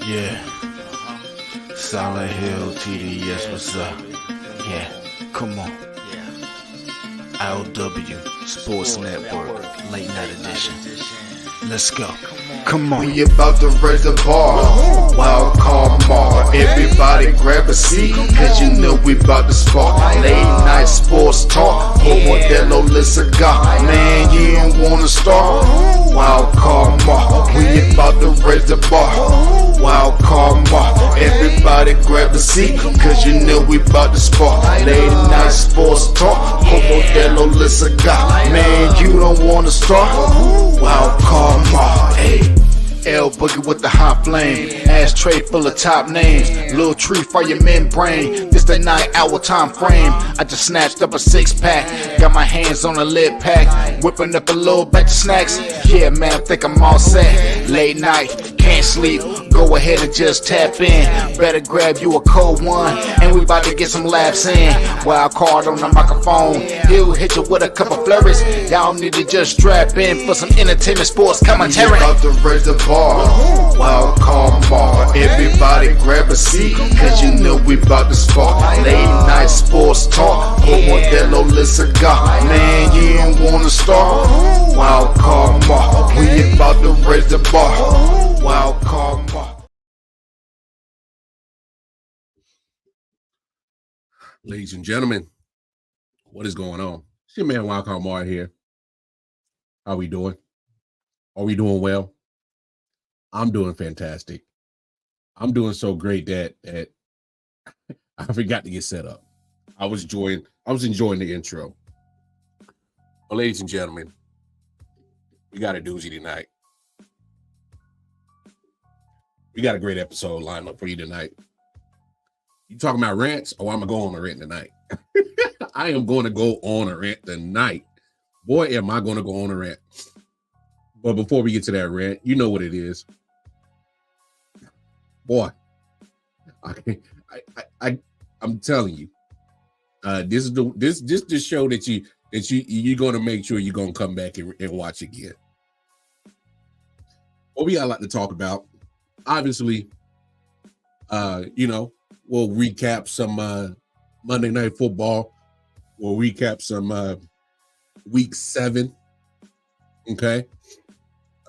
Yeah. Solid Hill TDS, what's up? Yeah, come on. I.O.W. Sports Network, late night edition. Let's go. Come on. We about to raise the bar. Wild card mar. Everybody grab a seat, cause you know we about to spark. Late night sports talk. Modelo Le Cigar. Man, you don't wanna start. Wild card mar. We about to raise the bar. Wild card mar. Everybody grab a seat, cause you know we about to spark. Late night sports talk. Modelo Le Cigar. Man, you don't wanna start. Wild card mar. Hey. L Boogie with the hot flame, ashtray full of top names, little tree for your membrane. This the 9-hour time frame. I just snatched up a 6-pack, got my hands on a lid pack, whipping up a little batch of snacks. Yeah, man, I think I'm all set. Late night, can't sleep, go ahead and just tap in. Better grab you a cold one, and we about to get some laughs in. Wild card on the microphone, he'll hit you with a couple flurries. Y'all need to just strap in for some entertainment sports commentary. About to raise the bar. Wild card bar. Everybody grab a seat, cause you know we about to spark. Late night sports talk. Modelo Le Cigar. Man, you don't wanna start. Wild card bar. We about to raise the bar. Wild card bar. Ladies and gentlemen, what is going on? It's your man Wildcard Mar here. How we doing? Are we doing well? I'm doing fantastic. I'm doing so great that I forgot to get set up. I was enjoying the intro. Well, ladies and gentlemen, we got a doozy tonight. We got a great episode lined up for you tonight. You talking about rants? Oh, I'm gonna go on a rant tonight. I am going to go on a rant tonight. Boy, am I going to go on a rant. But before we get to that rant, you know what it is. Boy, I'm telling you, this is the show that you're going to make sure you're going to come back and watch again. What we got a lot to talk about. Obviously, we'll recap some Monday Night Football. We'll recap some Week 7. Okay.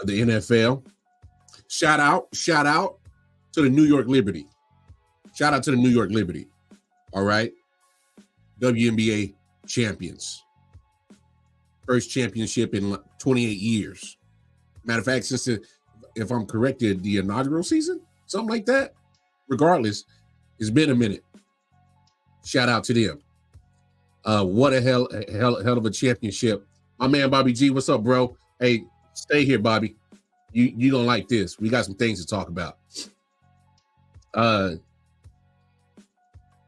The NFL. Shout out to the New York Liberty. Shout out to the New York Liberty. All right. WNBA champions. First championship in 28 years. Matter of fact, since if I'm corrected, the inaugural season, something like that. Regardless, it's been a minute. Shout out to them. What a hell of a championship. My man Bobby G, what's up, bro? Hey, stay here, Bobby. You don't like this. We got some things to talk about.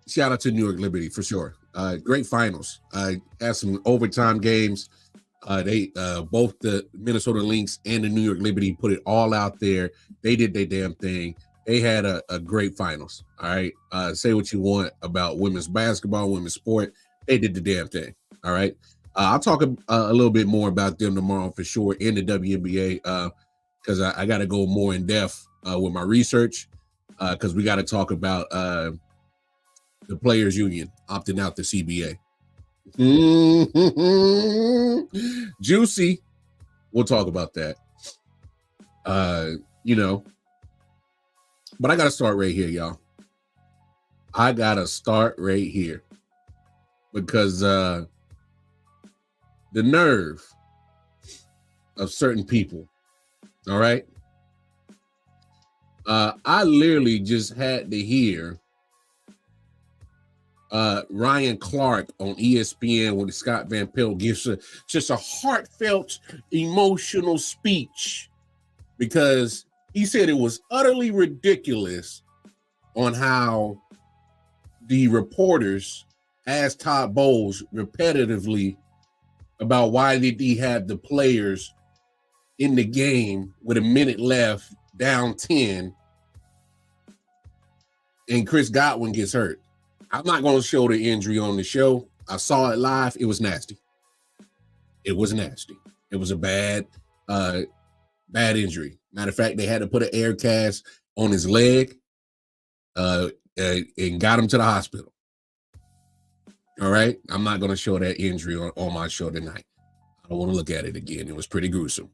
Shout out to New York Liberty for sure. Great finals. Had some overtime games. They both the Minnesota Lynx and the New York Liberty put it all out there. They did their damn thing. They had a great finals. All right. Say what you want about women's basketball, women's sport. They did the damn thing. All right. I'll talk a little bit more about them tomorrow for sure in the WNBA because I got to go more in depth with my research because we got to talk about the Players Union opting out the CBA. Juicy. We'll talk about that. But I got to start right here, y'all. I got to start right here because the nerve of certain people, all right? I literally just had to hear Ryan Clark on ESPN when Scott Van Pelt gives just a heartfelt, emotional speech because he said it was utterly ridiculous on how the reporters asked Todd Bowles repetitively about why did he have the players in the game with a minute left, down 10, and Chris Godwin gets hurt. I'm not going to show the injury on the show. I saw it live. It was nasty. It was nasty. It was a bad injury. Matter of fact, they had to put an air cast on his leg and got him to the hospital. All right. I'm not going to show that injury on my show tonight. I don't want to look at it again. It was pretty gruesome.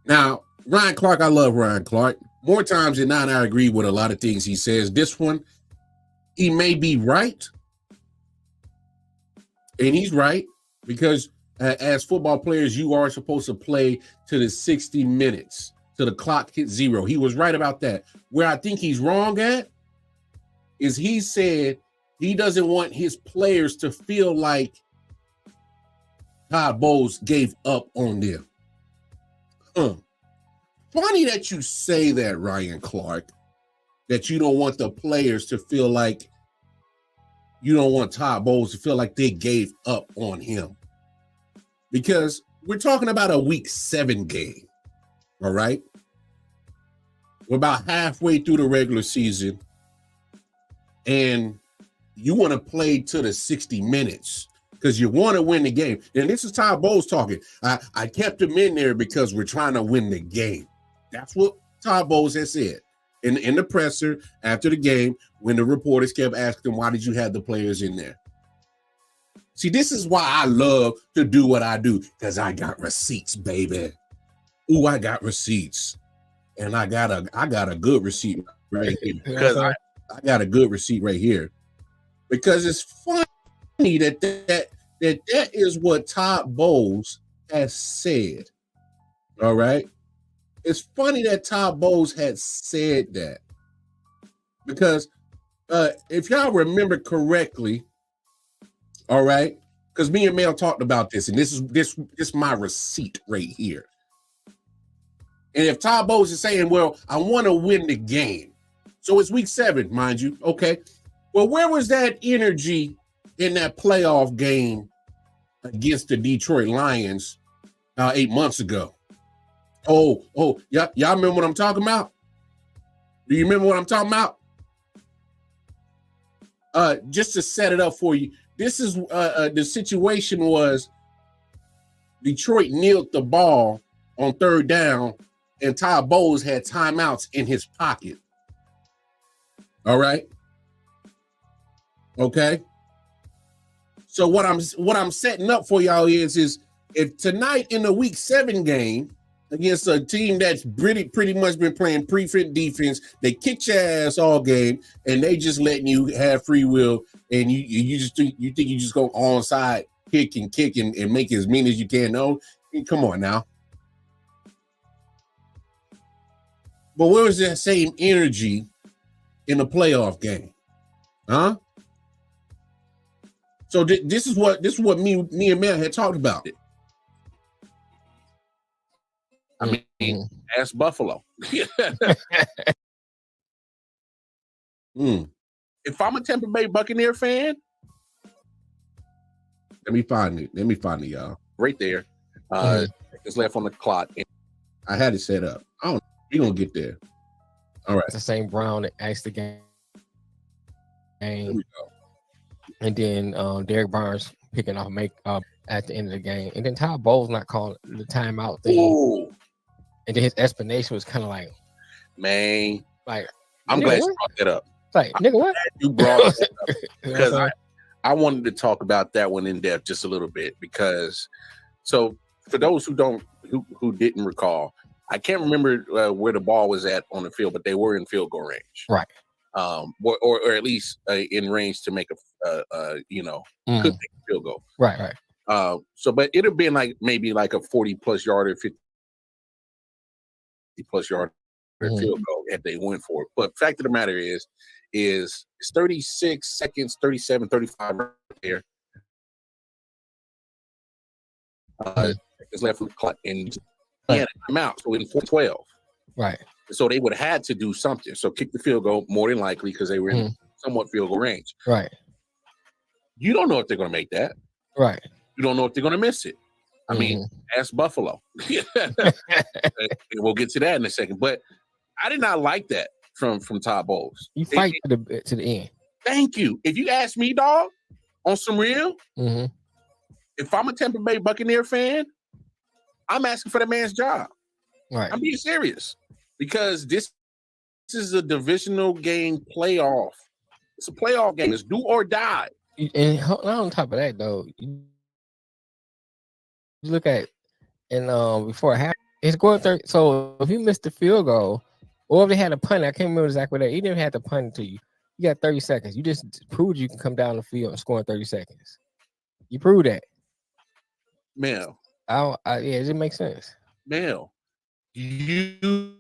Now, Ryan Clark, I love Ryan Clark. More times than not, I agree with a lot of things he says. This one, he may be right. And he's right because as football players, you are supposed to play to the 60 minutes, till the clock hits zero. He was right about that. Where I think he's wrong at is he said he doesn't want his players to feel like Todd Bowles gave up on them. Funny that you say that, Ryan Clark, that you don't want the players to feel like you don't want Todd Bowles to feel like they gave up on him. Because we're talking about a week 7 game, all right? We're about halfway through the regular season, and you want to play to the 60 minutes because you want to win the game. And this is Todd Bowles talking. I kept him in there because we're trying to win the game. That's what Todd Bowles has said in the presser after the game when the reporters kept asking him, why did you have the players in there? See, this is why I love to do what I do, because I got receipts, baby. Ooh, I got receipts. And I got a good receipt right here. Because I got a good receipt right here. Because it's funny that is what Todd Bowles has said. All right. It's funny that Todd Bowles had said that. Because if y'all remember correctly, all right, because me and Mel talked about this, and this is my receipt right here. And if Todd Bowles is saying, well, I want to win the game. So it's week 7, mind you. Okay. Well, where was that energy in that playoff game against the Detroit Lions 8 months ago? Oh, y'all remember what I'm talking about? Do you remember what I'm talking about? Just to set it up for you, this is the situation was Detroit kneeled the ball on 3rd down, and Todd Bowles had timeouts in his pocket. All right. Okay. So what I'm setting up for y'all is if tonight in the week 7 game against a team that's pretty much been playing prevent defense, they kick your ass all game and they just letting you have free will, and you think you just go onside kick and make it as mean as you can. No, come on now. But where was that same energy in the playoff game? Huh? So this is what me and Mel had talked about. I mean, ask Buffalo. If I'm a Tampa Bay Buccaneer fan, let me find it, y'all. Right there. It's left on the clock. I had it set up. I don't know. We're going to get there. All right. It's the same Brown that asked the game. There we go. And then Derek Barnes picking off at the end of the game. And then Todd Bowles not calling the timeout thing. Ooh. And then his explanation was kind of like, man, like, I'm glad you brought that up. It's like, nigga, what? You brought that up because I wanted to talk about that one in depth just a little bit, because so for those who didn't recall, I can't remember where the ball was at on the field, but they were in field goal range, right? Or at least in range to make could make a field goal, right. So, but it'd have been like maybe like a 40+ yarder, 50+ yard field goal if they went for it. But fact of the matter is it's 36 seconds, 37, 35 right there. It's left on the clock, and he had a timeout, so in 4-12. Right. So they would have had to do something. So kick the field goal more than likely because they were in somewhat field goal range. Right. You don't know if they're going to make that. Right. You don't know if they're going to miss it. I mean, ask Buffalo. And we'll get to that in a second. But I did not like that from Todd Bowles. You fight to the end. Thank you. If you ask me, dog, on some real, if I'm a Tampa Bay Buccaneer fan, I'm asking for the man's job. Right. I'm being serious. because this is a divisional game playoff. It's a playoff game. It's do or die. And on top of that, though, you look at before it happened, it's going 30. So if you missed the field goal, or if they had a punt, I can't remember exactly that. You didn't have to punt it to you. You got 30 seconds. You just proved you can come down the field and score in 30 seconds. You proved that. Mel. Yeah, it makes sense. Mel, you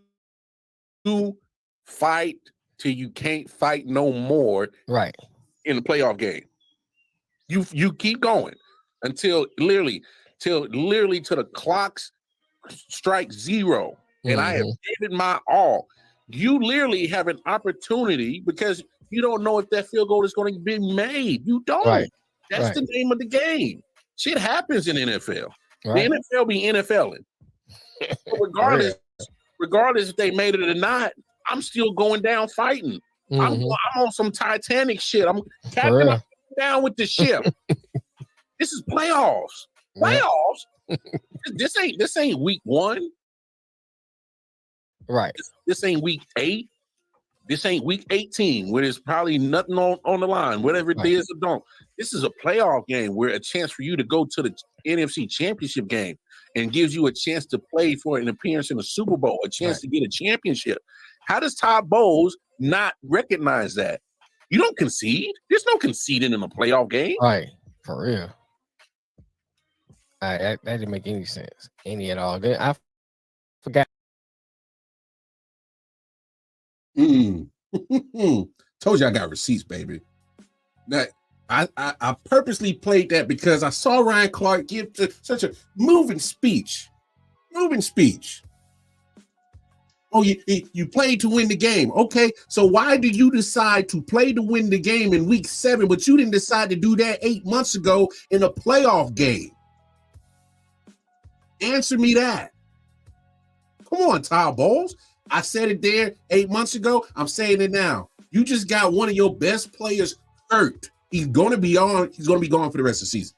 fight till you can't fight no more. Right. In the playoff game. You keep going until literally till the clocks strike zero. And I have given my all. You literally have an opportunity because you don't know if that field goal is going to be made. You don't. Right. That's the name of the game. Shit happens in the NFL. Right. The NFL be NFLing. regardless if they made it or not, I'm still going down fighting. I'm on some Titanic shit. I'm captain down with the ship. This is playoffs. Playoffs. This ain't week 1. Right. This ain't week 8. This ain't week 18, where there's probably nothing on the line, whatever it is or don't. This is a playoff game where a chance for you to go to the NFC Championship game and gives you a chance to play for an appearance in the Super Bowl, a chance to get a championship. How does Todd Bowles not recognize that? You don't concede. There's no conceding in a playoff game. Right. For real. That didn't make any sense. Any at all. I forgot. Told you I got receipts, baby. That I purposely played that because I saw Ryan Clark give such a moving speech. Oh, you played to win the game. Okay, so why do you decide to play to win the game in week 7, but you didn't decide to do that 8 months ago in a playoff game? Answer me that. Come on, Todd Bowles. I said it there 8 months ago. I'm saying it now. You just got one of your best players hurt. He's going to be gone for the rest of the season.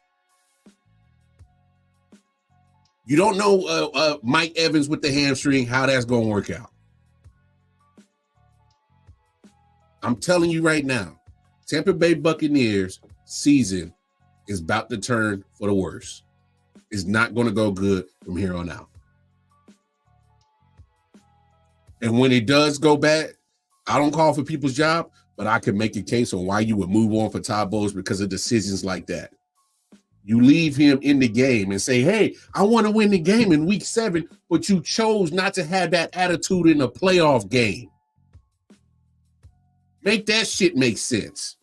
You don't know Mike Evans with the hamstring, how that's going to work out. I'm telling you right now, Tampa Bay Buccaneers season is about to turn for the worse. It's not going to go good from here on out. And when it does go bad, I don't call for people's job, but I can make a case on why you would move on for Todd Bowles because of decisions like that. You leave him in the game and say, hey, I want to win the game in week 7, but you chose not to have that attitude in a playoff game. Make that shit make sense.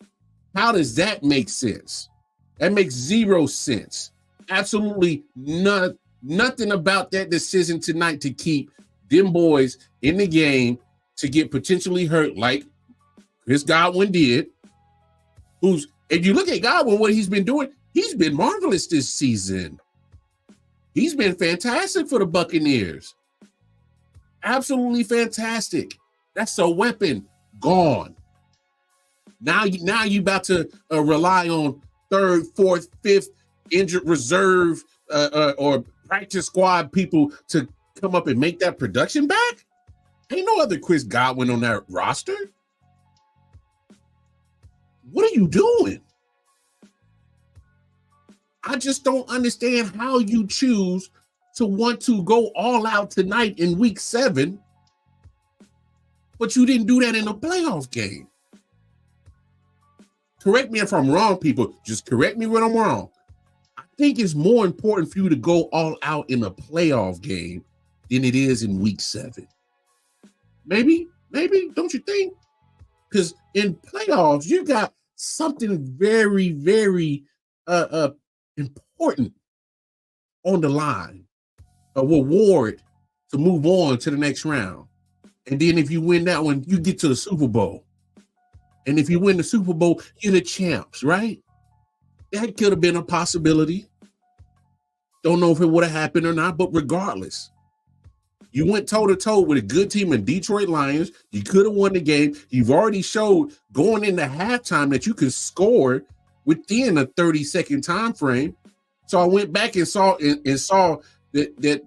How does that make sense? That makes zero sense. Absolutely nothing about that decision tonight to keep them boys in the game to get potentially hurt like Chris Godwin did. If you look at Godwin, what he's been doing, he's been marvelous this season. He's been fantastic for the Buccaneers. Absolutely fantastic. That's a weapon gone. Now you about to rely on 3rd, 4th, 5th injured reserve or practice squad people to come up and make that production back? Ain't no other Chris Godwin on that roster. What are you doing? I just don't understand how you choose to want to go all out tonight in week 7, but you didn't do that in a playoff game. Correct me if I'm wrong, people. Just correct me when I'm wrong. I think it's more important for you to go all out in a playoff game than it is in week 7. Maybe, don't you think? Because in playoffs, you got something very, very important on the line, a reward to move on to the next round. And then if you win that one, you get to the Super Bowl. And if you win the Super Bowl, you're the champs, right? That could have been a possibility. Don't know if it would have happened or not, but regardless, you went toe-to-toe with a good team in Detroit Lions. You could have won the game. You've already showed going into halftime that you can score within a 30-second time frame. So I went back and saw that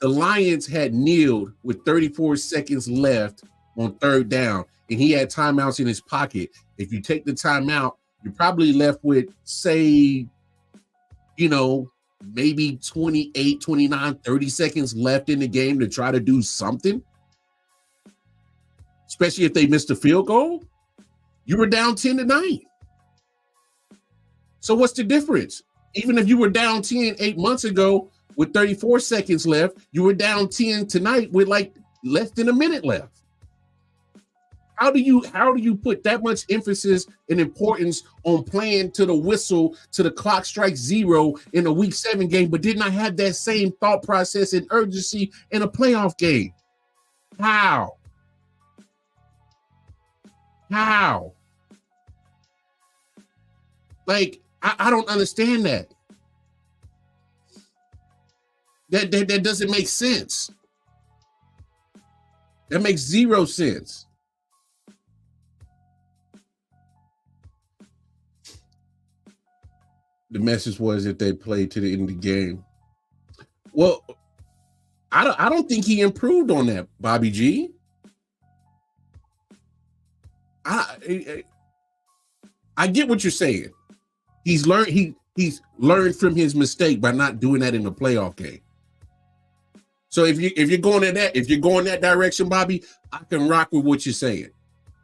The Lions had kneeled with 34 seconds left on third down, and he had timeouts in his pocket. If you take the timeout, you're probably left with, say, maybe 28, 29, 30 seconds left in the game to try to do something. Especially if they missed a field goal. You were down 10-9. So what's the difference? Even if you were down 10 8 months ago with 34 seconds left, you were down 10 tonight with like less than a minute left. How do you put that much emphasis and importance on playing to the whistle, to the clock strikes 0 in a week 7 game, but did not have that same thought process and urgency in a playoff game? How? Like, I don't understand that. That doesn't make sense. That makes 0 sense. The message was that they played to the end of the game. Well, I don't think he improved on that, Bobby G. I get what you're saying. He's learned from his mistake by not doing that in the playoff game. So if you're going that direction, Bobby, I can rock with what you're saying.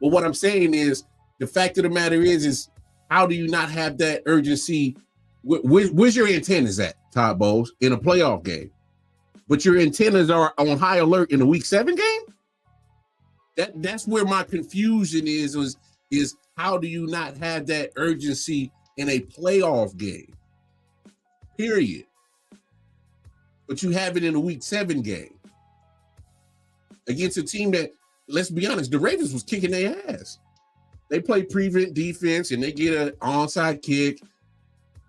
But what I'm saying is, the fact of the matter is how do you not have that urgency? Where's your antennas at, Todd Bowles, in a playoff game? But your antennas are on high alert in a week 7 game? That's where my confusion is how do you not have that urgency in a playoff game? Period. But you have it in a week 7 game against a team that, let's be honest, the Ravens was kicking their ass. They play prevent defense and they get an onside kick.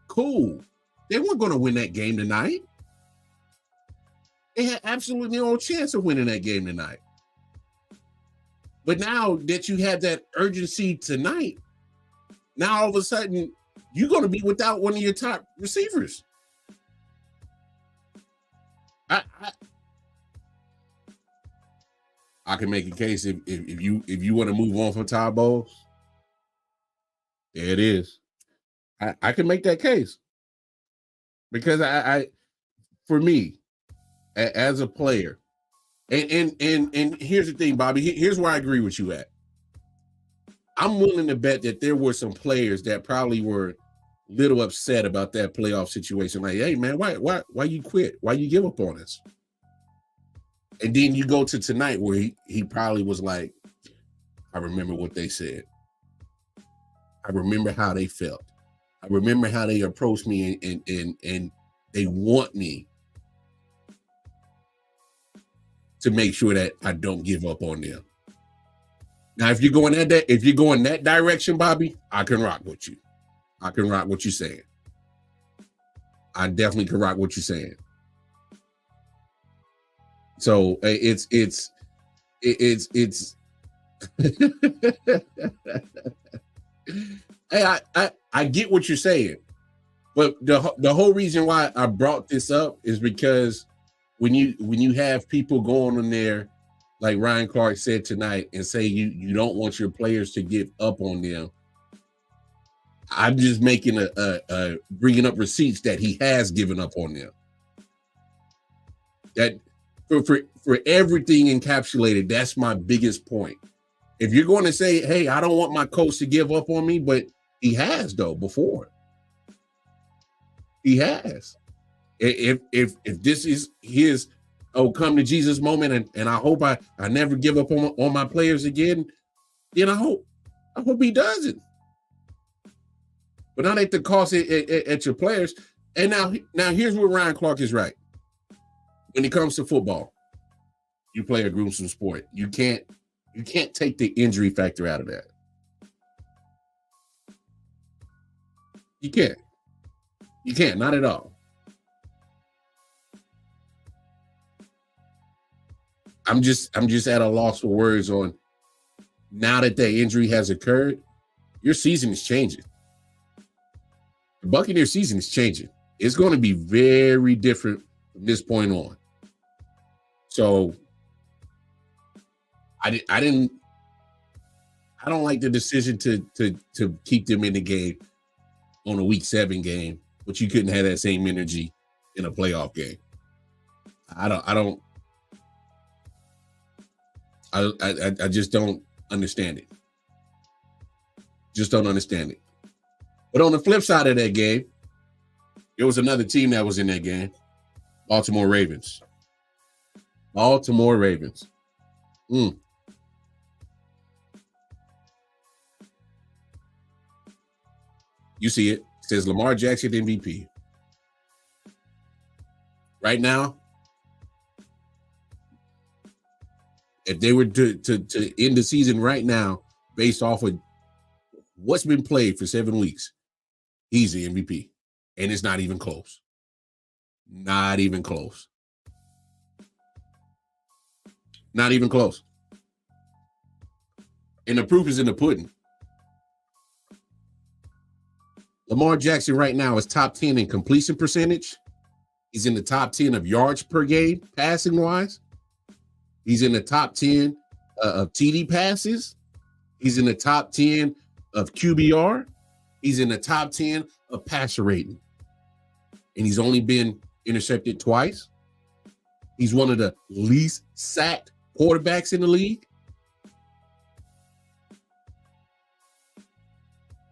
Cool. They weren't going to win that game tonight. They had absolutely no chance of winning that game tonight. But now that you have that urgency tonight, now all of a sudden you're going to be without one of your top receivers. I can make a case if you want to move on from Todd Bowles. There it is. I can make that case because I for me as a player, and here's the thing, Bobby. Here's where I agree with you at. I'm willing to bet that there were some players that probably were a little upset about that playoff situation. Like, hey man, why you quit? Why you give up on us? And then you go to tonight where he probably was like, I remember what they said. I remember how they felt. I remember how they approached me and they want me to make sure that I don't give up on them. Now, if you're going that direction, Bobby, I can rock with you. I can rock what you're saying. I definitely can rock what you're saying. So it's hey, I get what you're saying, but the whole reason why I brought this up is because when you have people going in there, like Ryan Clark said tonight, and say you don't want your players to give up on them, I'm just making a bringing up receipts that he has given up on them. That for everything encapsulated, that's my biggest point. If you're going to say, hey, I don't want my coach to give up on me, but he has though before. He has. If this is his come to Jesus moment, and I hope I never give up on my players again, then I hope he doesn't. But not at the cost at your players. And now here's where Ryan Clark is right. When it comes to football, you play a gruesome sport. You can't take the injury factor out of that. You can't. You can't, not at all. I'm just at a loss for words on, now that the injury has occurred, your season is changing. The Buccaneers season is changing. It's going to be very different from this point on. So I don't like the decision to keep them in the game on a week 7 game, but you couldn't have that same energy in a playoff game. I just don't understand it. Just don't understand it. But on the flip side of that game, there was another team that was in that game. Baltimore Ravens. Baltimore Ravens. You see it. It says Lamar Jackson MVP. Right now, if they were to end the season right now, based off of what's been played for 7 weeks, he's the MVP. And it's not even close. Not even close. Not even close. And the proof is in the pudding. Lamar Jackson right now is top 10 in completion percentage. He's in the top 10 of yards per game, passing wise. He's in the top 10 of TD passes. He's in the top 10 of QBR. He's in the top 10 of passer rating. And he's only been intercepted twice. He's one of the least sacked quarterbacks in the league.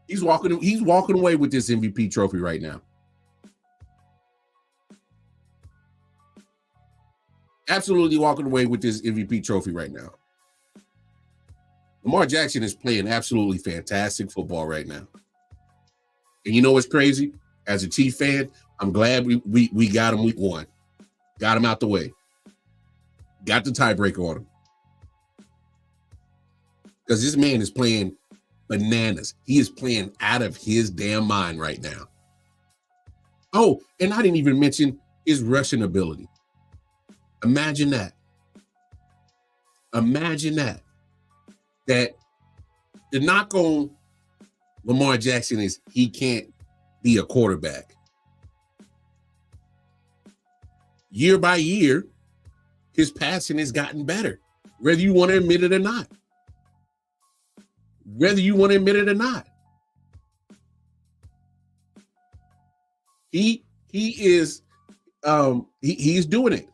He's walking away with this MVP trophy right now. Absolutely walking away with this MVP trophy right now. Lamar Jackson is playing absolutely fantastic football right now. And you know what's crazy? As a Chief fan, I'm glad we got him week 1. Got him out the way. Got the tiebreaker on him. Because this man is playing bananas. He is playing out of his damn mind right now. Oh, and I didn't even mention his rushing ability. Imagine that. Imagine that. That the knock on Lamar Jackson is he can't be a quarterback. Year by year, his passing has gotten better, whether you want to admit it or not. Whether you want to admit it or not. He is he's doing it.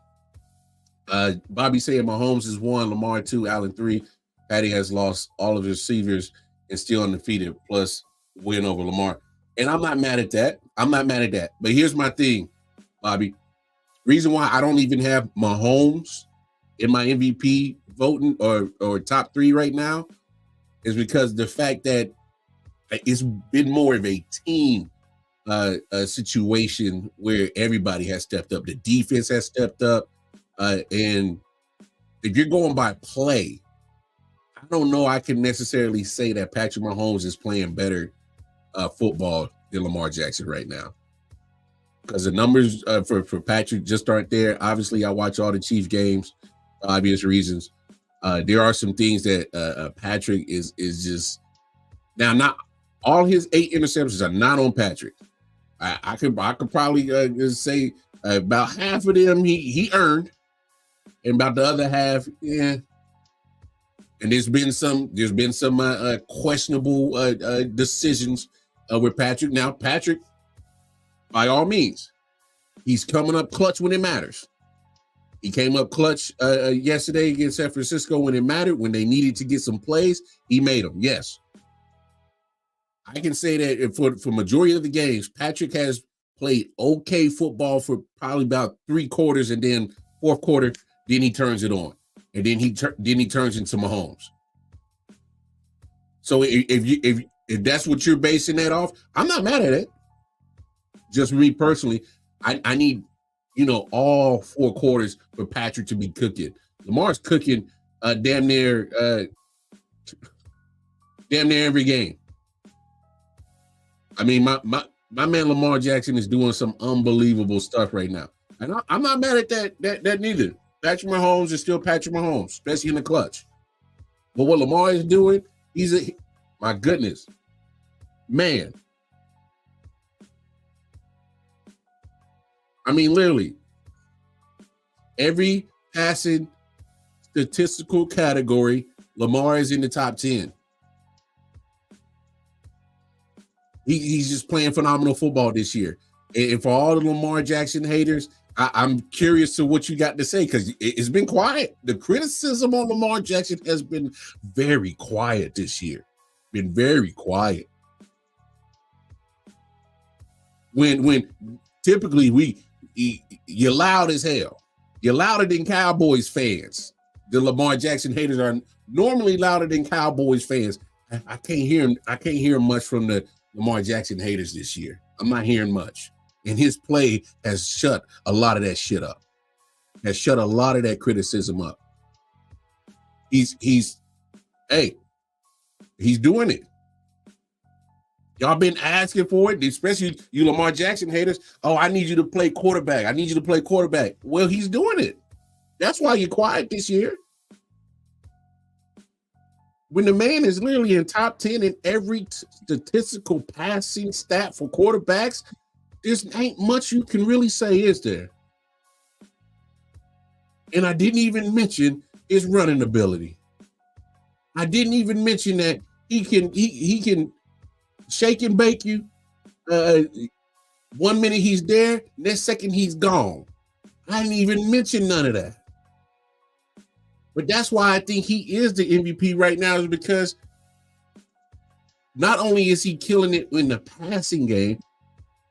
Bobby saying Mahomes is 1, Lamar 2, Allen 3. Patty has lost all of his receivers and still undefeated, plus win over Lamar. And I'm not mad at that. I'm not mad at that. But here's my thing, Bobby. Reason why I don't even have Mahomes in my MVP voting or top 3 right now is because the fact that it's been more of a team situation where everybody has stepped up. The defense has stepped up. And if you're going by play, I don't know I can necessarily say that Patrick Mahomes is playing better football than Lamar Jackson right now. Because the numbers for Patrick just aren't there. Obviously, I watch all the Chiefs games for obvious reasons. There are some things that Patrick is just now. Not all his 8 interceptions are not on Patrick. I could probably just say about half of them he earned, and about the other half, yeah. And there's been some questionable decisions with Patrick. Now, Patrick, by all means, he's coming up clutch when it matters. He came up clutch yesterday against San Francisco when it mattered, when they needed to get some plays. He made them, yes. I can say that for majority of the games, Patrick has played okay football for probably about 3 quarters, and then 4th quarter, then he turns it on, and then he turns into Mahomes. So if that's what you're basing that off, I'm not mad at it. Just me personally, I need all 4 quarters for Patrick to be cooking. Lamar's cooking damn near every game. I mean, my man Lamar Jackson is doing some unbelievable stuff right now. And I'm not mad at that neither. Patrick Mahomes is still Patrick Mahomes, especially in the clutch. But what Lamar is doing, my goodness, man. I mean, literally, every passing statistical category, Lamar is in the top 10. He's just playing phenomenal football this year. And for all the Lamar Jackson haters, I'm curious to what you got to say, because it's been quiet. The criticism on Lamar Jackson has been very quiet this year. Been very quiet. When typically you're loud as hell. You're louder than Cowboys fans. The Lamar Jackson haters are normally louder than Cowboys fans. I can't hear much from the Lamar Jackson haters this year. I'm not hearing much. And his play has shut a lot of that shit up. Has shut a lot of that criticism up. He's doing it. Y'all been asking for it, especially you Lamar Jackson haters. Oh, I need you to play quarterback. I need you to play quarterback. Well, he's doing it. That's why you're quiet this year. When the man is literally in top 10 in every statistical passing stat for quarterbacks, there's ain't much you can really say, is there? And I didn't even mention his running ability. I didn't even mention that he can shake and bake you. 1 minute he's there, next second he's gone. I didn't even mention none of that. But that's why I think he is the MVP right now, is because not only is he killing it in the passing game,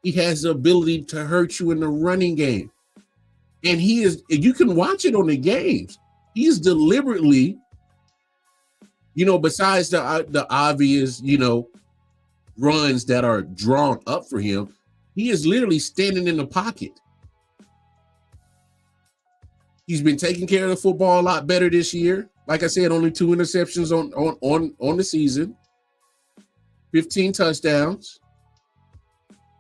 he has the ability to hurt you in the running game. And you can watch it on the games. He's deliberately, besides the obvious, runs that are drawn up for him, he is literally standing in the pocket. He's been taking care of the football a lot better this year. Like I said, only 2 interceptions on the season, 15 touchdowns.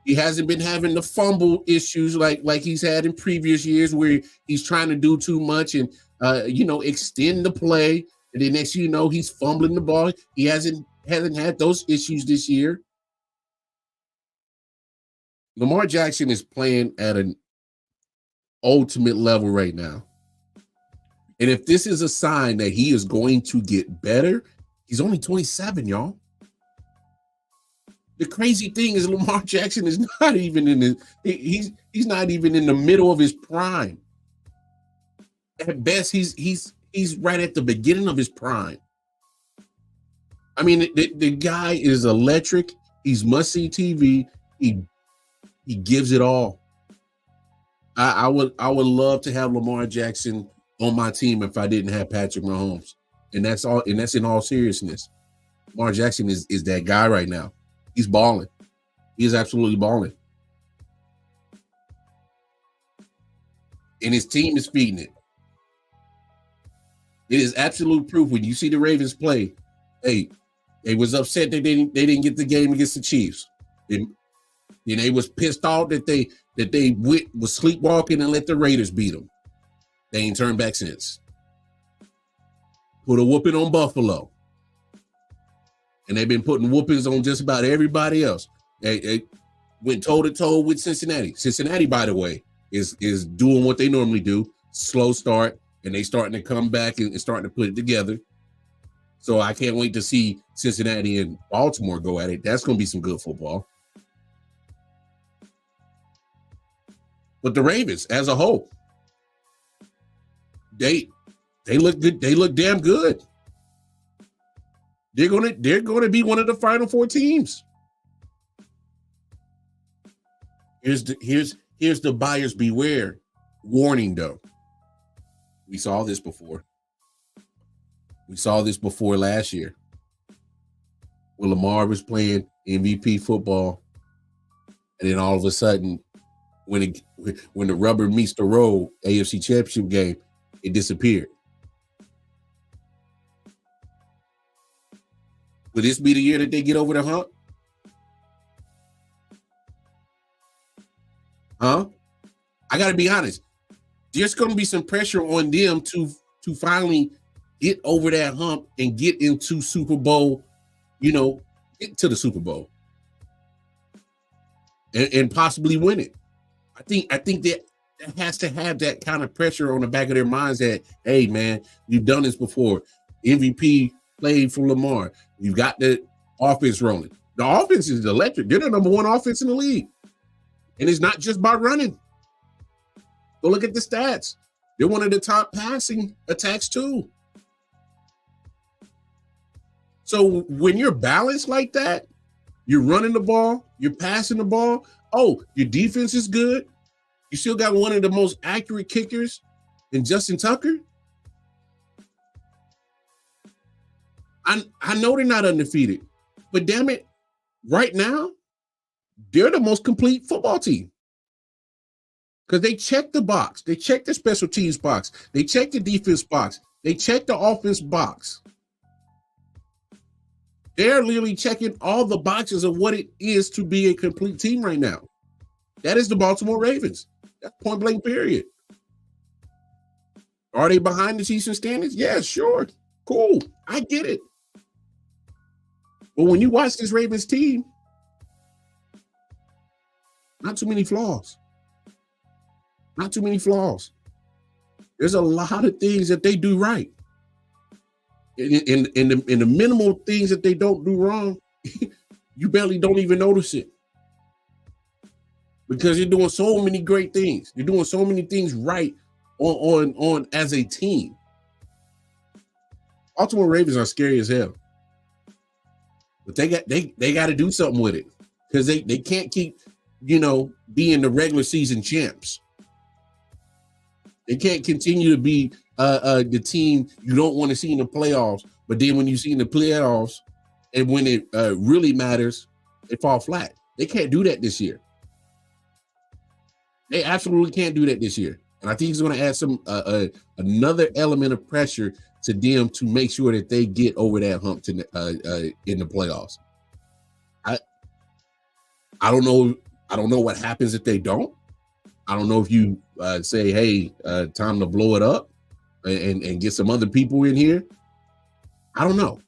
He hasn't been having the fumble issues like he's had in previous years, where he's trying to do too much and extend the play, and then next he's fumbling the ball. He hasn't had those issues this year. Lamar Jackson is playing at an ultimate level right now. And if this is a sign that he is going to get better, he's only 27, y'all. The crazy thing is Lamar Jackson is not even he's not even in the middle of his prime. At best, he's right at the beginning of his prime. I mean, the guy is electric. He's must-see TV. He gives it all. I would love to have Lamar Jackson on my team if I didn't have Patrick Mahomes. And that's all, and that's in all seriousness. Lamar Jackson is that guy right now. He's balling. He is absolutely balling. And his team is feeding it. It is absolute proof when you see the Ravens play. Hey, they was upset that they didn't get the game against the Chiefs. And they was pissed off that they was sleepwalking and let the Raiders beat them. They ain't turned back since. Put a whooping on Buffalo. And they've been putting whoopings on just about everybody else. They went toe-to-toe with Cincinnati. Cincinnati, by the way, is doing what they normally do. Slow start, and they starting to come back and starting to put it together. So I can't wait to see Cincinnati and Baltimore go at it. That's going to be some good football. But the Ravens, as a whole, they look good. They look damn good. They're gonna be one of the Final Four teams. Here's the buyers beware warning, though. We saw this before. We saw this before last year, when Lamar was playing MVP football, and then all of a sudden, when the rubber meets the road, AFC Championship game, it disappeared. Will this be the year that they get over the hump? Huh? I got to be honest. There's going to be some pressure on them to finally get over that hump and get into Super Bowl, get to the Super Bowl and possibly win it. I think that has to have that kind of pressure on the back of their minds that, hey, man, you've done this before. MVP played for Lamar. You've got the offense rolling. The offense is electric. They're the number one offense in the league. And it's not just by running. Go look at the stats. They're one of the top passing attacks too. So when you're balanced like that, you're running the ball, you're passing the ball. Oh, your defense is good. You still got one of the most accurate kickers in Justin Tucker. I know they're not undefeated, but damn it, right now, they're the most complete football team. Because they check the box. They check the special teams box. They check the defense box. They check the offense box. They're literally checking all the boxes of what it is to be a complete team right now. That is the Baltimore Ravens. That's point blank period. Are they behind the Chiefs in standings? Yeah, sure. Cool. I get it. But when you watch this Ravens team, not too many flaws. Not too many flaws. There's a lot of things that they do right. In the minimal things that they don't do wrong, you barely don't even notice it. Because you're doing so many great things. You're doing so many things right on as a team. Baltimore Ravens are scary as hell. But they got to do something with it. Because they can't keep, being the regular season champs. They can't continue to be the team you don't want to see in the playoffs, but then when you see in the playoffs and when it really matters, they fall flat. They can't do that this year. They absolutely can't do that this year. And I think it's going to add some another element of pressure to them to make sure that they get over that hump in the playoffs. I don't know. I don't know what happens if they don't. I don't know if you say, hey, time to blow it up and get some other people in here. I don't know.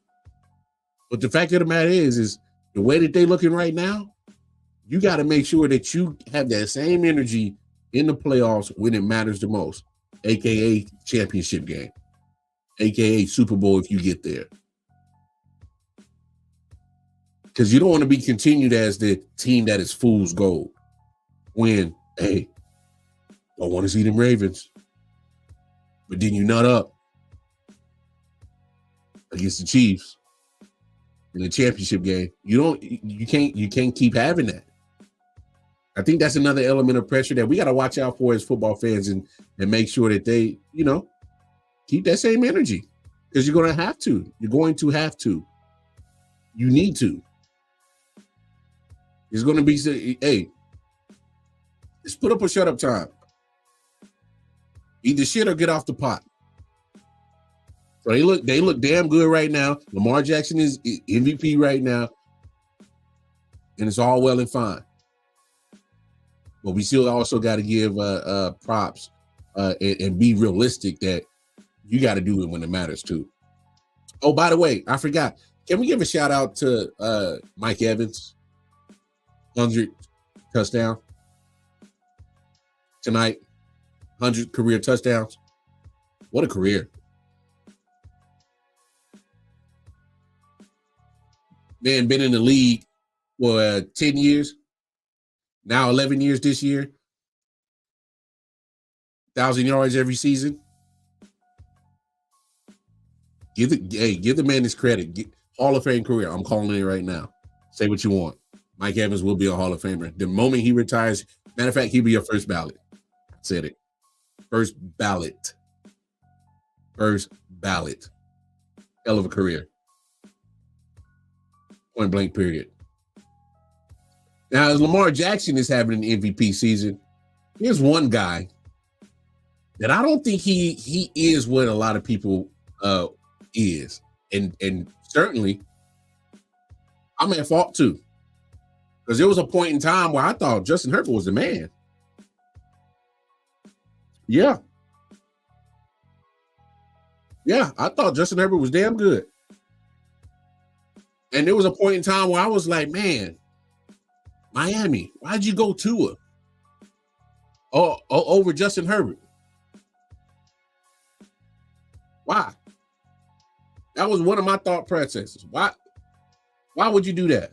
But the fact of the matter is the way that they're looking right now, you got to make sure that you have that same energy in the playoffs when it matters the most, a.k.a. championship game, a.k.a. Super Bowl if you get there. Because you don't want to be continued as the team that is fool's gold when, hey, don't want to see them Ravens, but then you nut up against the Chiefs in the championship game. You can't keep having that. I think that's another element of pressure that we got to watch out for as football fans and make sure that they, keep that same energy because you're going to have to. You're going to have to. You need to. It's going to be, hey, let's put up or shut up time. Either shit or get off the pot. So they look damn good right now. Lamar Jackson is MVP right now. And it's all well and fine. But we still also got to give props and be realistic that you got to do it when it matters too. Oh, by the way, I forgot. Can we give a shout out to Mike Evans? 100 touchdown tonight. 100 career touchdowns. What a career. Man, been in the league for 10 years. Now 11 years this year. 1,000 yards every season. Give the man his credit. Hall of Fame career. I'm calling it right now. Say what you want. Mike Evans will be a Hall of Famer. The moment he retires, matter of fact, he'll be your first ballot. I said it. First ballot. First ballot. Hell of a career. Point blank period. Now, as Lamar Jackson is having an MVP season, here's one guy that I don't think he is what a lot of people is. And certainly, I'm at fault too. Because there was a point in time where I thought Justin Herbert was the man. Yeah. Yeah, I thought Justin Herbert was damn good. And there was a point in time where I was like, man, Miami, why'd you go Tua? over Justin Herbert. Why? That was one of my thought processes. Why would you do that?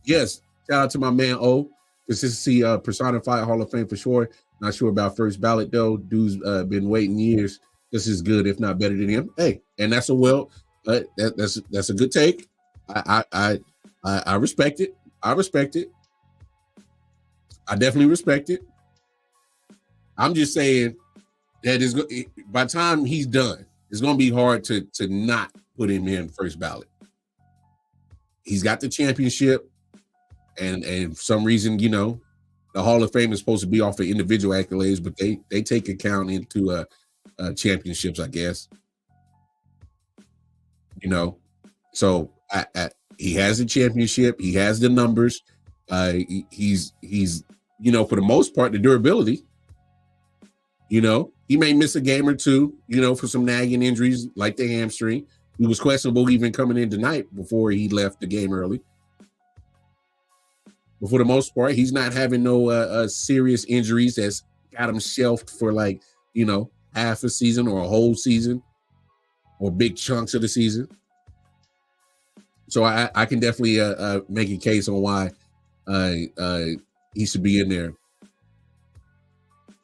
Yes, shout out to my man O. Consistency personified Hall of Fame for sure. Not sure about first ballot though. Dude's been waiting years. This is good, if not better than him. Hey, and that's that's a good take. I respect it. I respect it. I definitely respect it. I'm just saying that is by the time he's done, it's going to be hard to not put him in first ballot. He's got the championship, and for some reason, you know, the Hall of Fame is supposed to be off of individual accolades, but they take account into championships, I guess. You know, so he has the championship. He has the numbers. He's you know, for the most part, the durability. You know, he may miss a game or two, you know, for some nagging injuries like the hamstring. He was questionable even coming in tonight before he left the game early. But for the most part, he's not having no serious injuries that's got him shelved for, like, you know, half a season or a whole season or big chunks of the season. So I can definitely make a case on why he should be in there.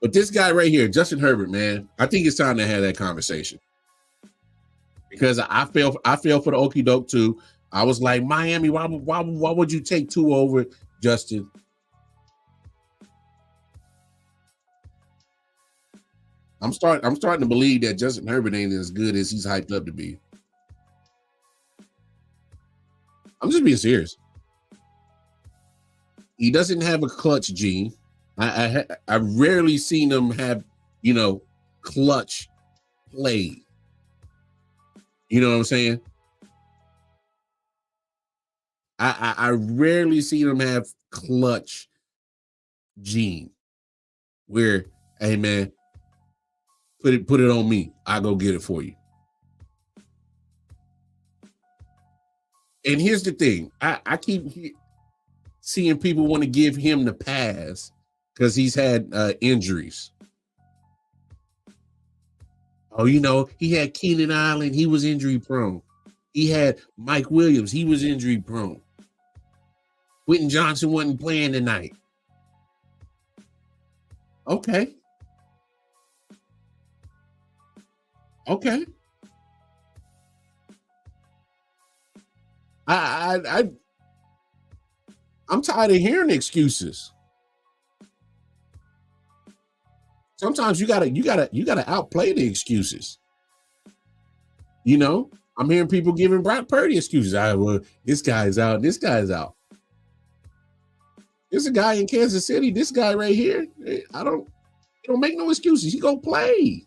But this guy right here, Justin Herbert, man, I think it's time to have that conversation. Because I fell for the okie doke too. I was like, Miami, why would you take two over Justin? I'm starting to believe that Justin Herbert ain't as good as he's hyped up to be. I'm just being serious. He doesn't have a clutch gene. I've rarely seen him have, you know, clutch play. You know what I'm saying? I rarely see him have clutch gene where, hey man, put it on me. I'll go get it for you. And here's the thing. I keep seeing people want to give him the pass because he's had injuries. Oh, you know, he had Keenan Allen. He was injury prone. He had Mike Williams. He was injury prone. Quentin Johnson wasn't playing tonight. Okay. Okay. I'm tired of hearing excuses. Sometimes you gotta outplay the excuses. You know, I'm hearing people giving Brock Purdy excuses. Well, this guy's out. This guy's out. There's a guy in Kansas City. This guy right here. He don't make no excuses. He gonna play.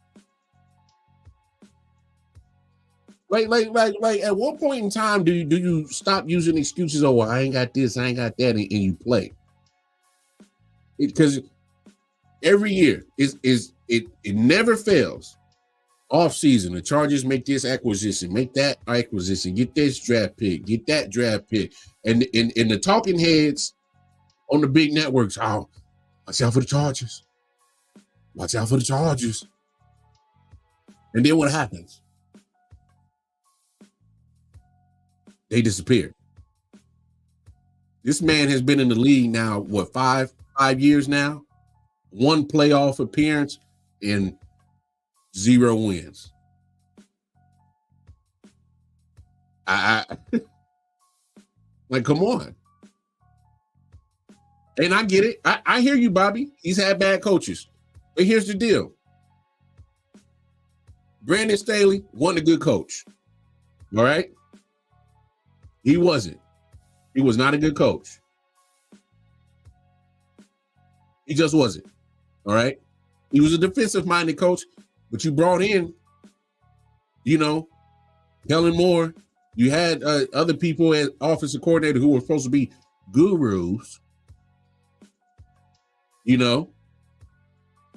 Like at what point in time do you stop using excuses? Oh, well, I ain't got this, I ain't got that, and you play? Because every year it never fails. Off season, the Chargers make this acquisition, make that acquisition, get this draft pick, get that draft pick, and in the talking heads on the big networks, oh, watch out for the Chargers. Watch out for the Chargers. And then what happens? They disappear. This man has been in the league now, what, five years now? One playoff appearance and 0 wins. I like, come on. And I get it. I hear you, Bobby. He's had bad coaches. But here's the deal. Brandon Staley wasn't a good coach. All right? He wasn't. He was not a good coach. He just wasn't. All right? He was a defensive-minded coach, but you brought in, you know, Kellen Moore. You had other people as offensive coordinator who were supposed to be gurus. You know,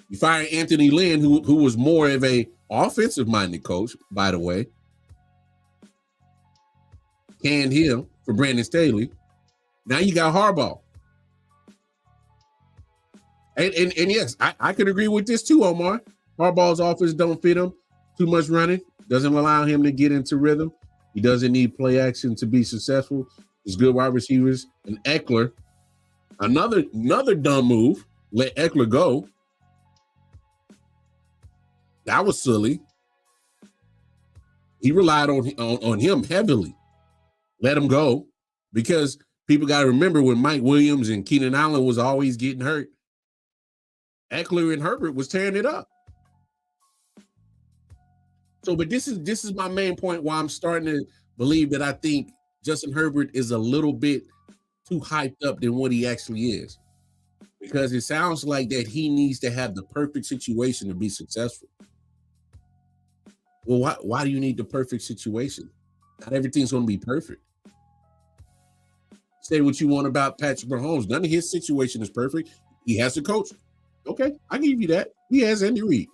you fired Anthony Lynn, who was more of a offensive-minded coach, by the way. Canned him for Brandon Staley. Now you got Harbaugh. And yes, I could agree with this too, Omar. Harbaugh's offense don't fit him. Too much running doesn't allow him to get into rhythm. He doesn't need play action to be successful. He's good wide receivers. And Eckler, another dumb move. Let Eckler go. That was silly. He relied on him heavily. Let him go, because people got to remember when Mike Williams and Keenan Allen was always getting hurt, Eckler and Herbert was tearing it up. So, but this is my main point why I'm starting to believe that I think Justin Herbert is a little bit too hyped up than what he actually is, because it sounds like that he needs to have the perfect situation to be successful. Well, why do you need the perfect situation? Not everything's going to be perfect. Say what you want about Patrick Mahomes. None of his situation is perfect. He has a coach. Okay, I give you that. He has Andy Reid.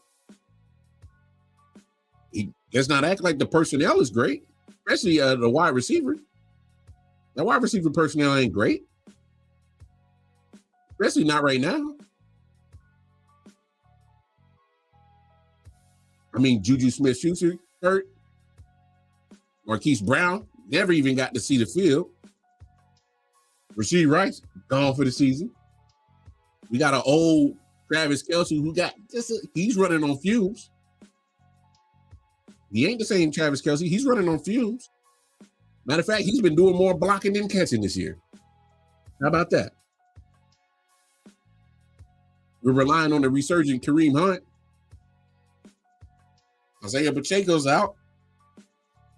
He does not act like the personnel is great, especially the wide receiver. The wide receiver personnel ain't great, especially not right now. I mean, Juju Smith-Schuster hurt. Marquise Brown never even got to see the field. Rasheed Rice gone for the season. We got an old Travis Kelce who got he's running on fumes. He ain't the same Travis Kelce. He's running on fumes. Matter of fact, he's been doing more blocking than catching this year. How about that? We're relying on the resurgent Kareem Hunt. Isaiah Pacheco's out.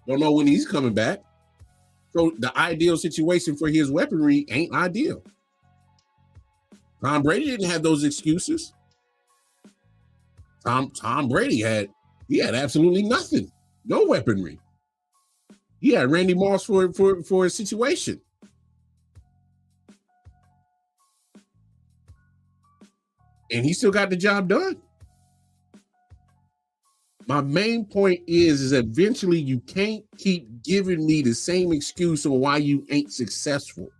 Don't know when he's coming back. So the ideal situation for his weaponry ain't ideal. Tom Brady didn't have those excuses. Tom Brady had absolutely nothing. No weaponry. He had Randy Moss for a situation. And he still got the job done. My main point is eventually you can't keep giving me the same excuse on why you ain't successful.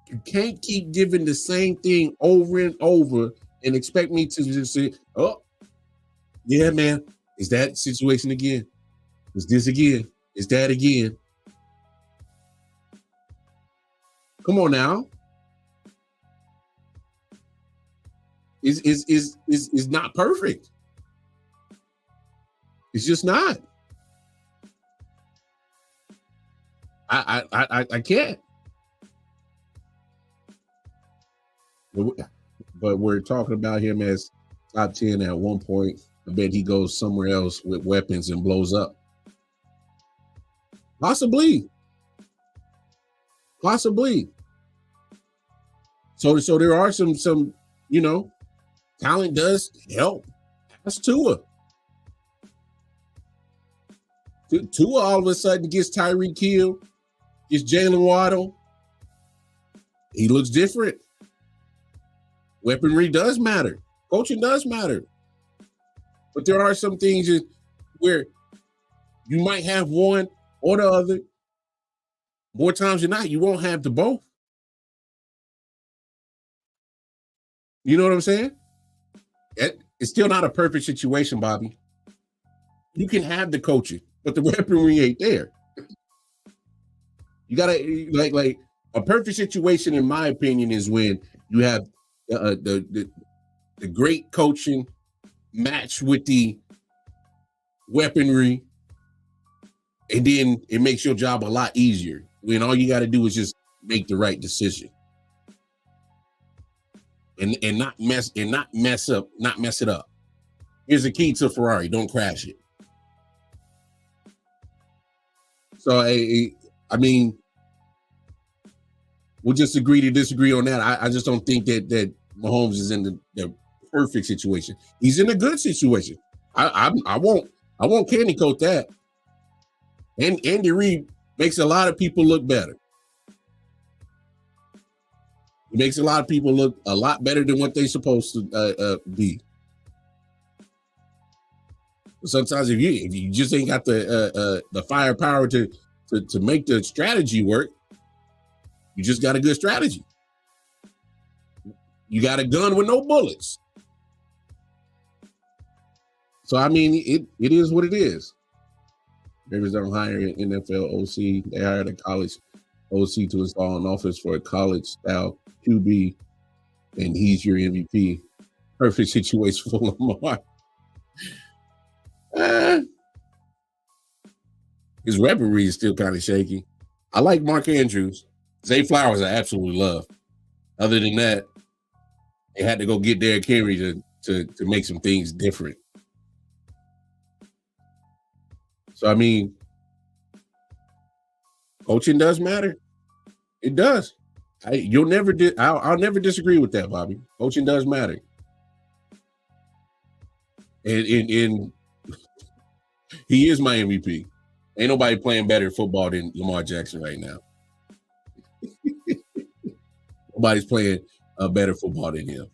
You can't keep giving the same thing over and over and expect me to just say, oh, yeah, man, it's that situation again. It's this again. It's that again. Come on now. It's not perfect. It's just not. I can't. But we're talking about him as top 10 at one point. I bet he goes somewhere else with weapons and blows up. Possibly. So there are some talent does help. That's Tua. Tua all of a sudden gets Tyreek Hill, gets Jalen Waddle. He looks different. Weaponry does matter. Coaching does matter. But there are some things where you might have one or the other. More times than not, you won't have the both. You know what I'm saying? It's still not a perfect situation, Bobby. You can have the coaching, but the weaponry ain't there. You gotta like a perfect situation, in my opinion, is when you have the great coaching matched with the weaponry, and then it makes your job a lot easier. When all you got to do is just make the right decision, and not mess it up. Here's the key to Ferrari: don't crash it. So I mean, we'll just agree to disagree on that. I just don't think that Mahomes is in the perfect situation. He's in a good situation. I won't candy coat that. And Andy Reid makes a lot of people look better. He makes a lot of people look a lot better than what they're supposed to be. Sometimes if you just ain't got the firepower to make the strategy work, you just got a good strategy. You got a gun with no bullets. So I mean, it is what it is. Ravens don't hire an NFL OC. They hired a college OC to install an office for a college-style QB, and he's your MVP. Perfect situation for Lamar. His weaponry is still kind of shaky. I like Mark Andrews. Zay Flowers I absolutely love. Other than that, they had to go get Derrick Henry to make some things different. So I mean, coaching does matter. It does. I'll never disagree with that, Bobby. Coaching does matter. And he is my MVP. Ain't nobody playing better football than Lamar Jackson right now. Nobody's playing better football than him.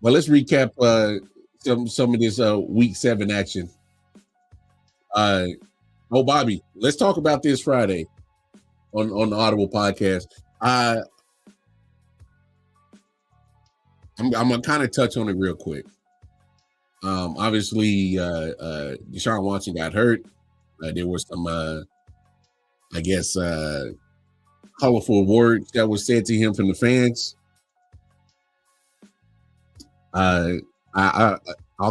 Well, let's recap some of this week 7 action. Bobby, let's talk about this Friday on the Audible podcast. I'm gonna kind of touch on it real quick. Obviously, Deshaun Watson got hurt. There was some, colorful words that was said to him from the fans. I'll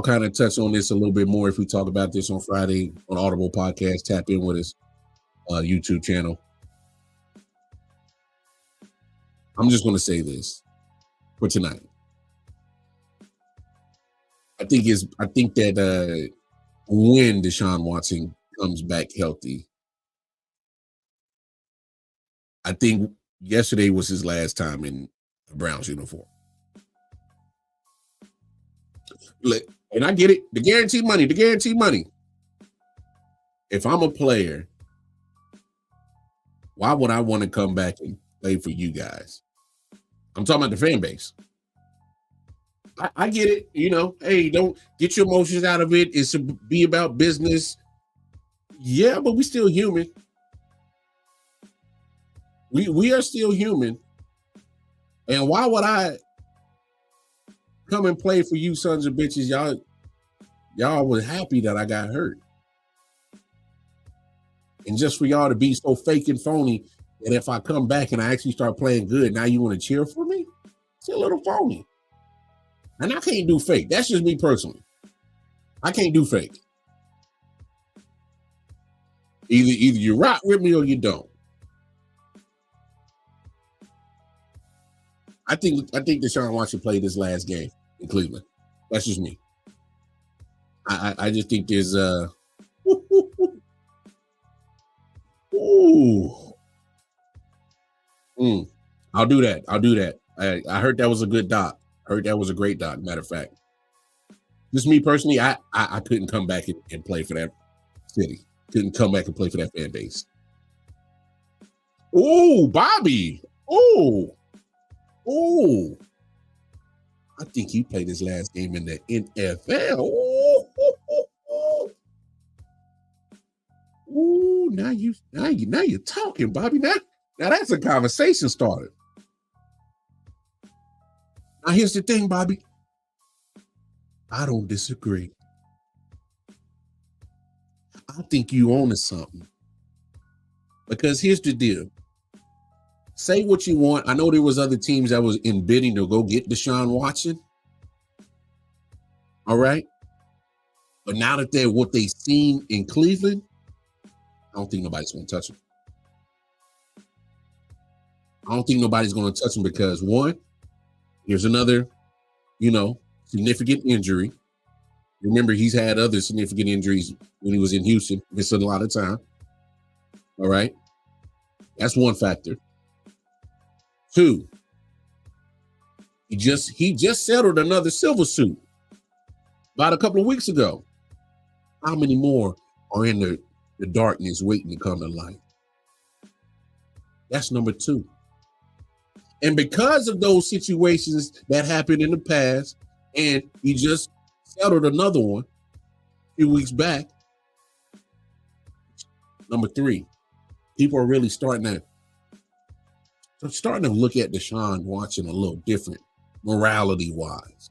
kind of touch on this a little bit more if we talk about this on Friday on Audible podcast. Tap in with us YouTube channel. I'm just going to say this for tonight. I think that when Deshaun Watson comes back healthy, I think yesterday was his last time in a Browns uniform. And I get it. The guaranteed money. If I'm a player, why would I want to come back and play for you guys? I'm talking about the fan base. I get it. Hey, don't get your emotions out of it. It's to be about business. Yeah, but we still human. We are still human. And why would I come and play for you sons of bitches? Y'all was happy that I got hurt. And just for y'all to be so fake and phony that if I come back and I actually start playing good, now you want to cheer for me? It's a little phony. And I can't do fake. That's just me personally. I can't do fake. Either you rock with me or you don't. I think Deshaun Watson played his last game in Cleveland. That's just me. I just think there's I'll do that. I heard that was a good doc. I heard that was a great doc, matter of fact. Just me personally, I couldn't come back and play for that city. Couldn't come back and play for that fan base. Oh, Bobby. Oh. I think he played his last game in the NFL. Now you're talking, Bobby. Now that's a conversation starter. Now here's the thing, Bobby. I don't disagree. I think you own something. Because here's the deal. Say what you want. I know there was other teams that was in bidding to go get Deshaun Watson. All right. But now that they're what they seen in Cleveland, I don't think nobody's going to touch him. I don't think nobody's going to touch him because, one, here's another, significant injury. Remember, he's had other significant injuries when he was in Houston, missed a lot of time. All right. That's one factor. Two, he just settled another silver suit about a couple of weeks ago. How many more are in the darkness waiting to come to light? That's number two. And because of those situations that happened in the past, and he just settled another one a few weeks back, number three, people are really starting to So I'm starting to look at Deshaun Watson a little different, morality wise.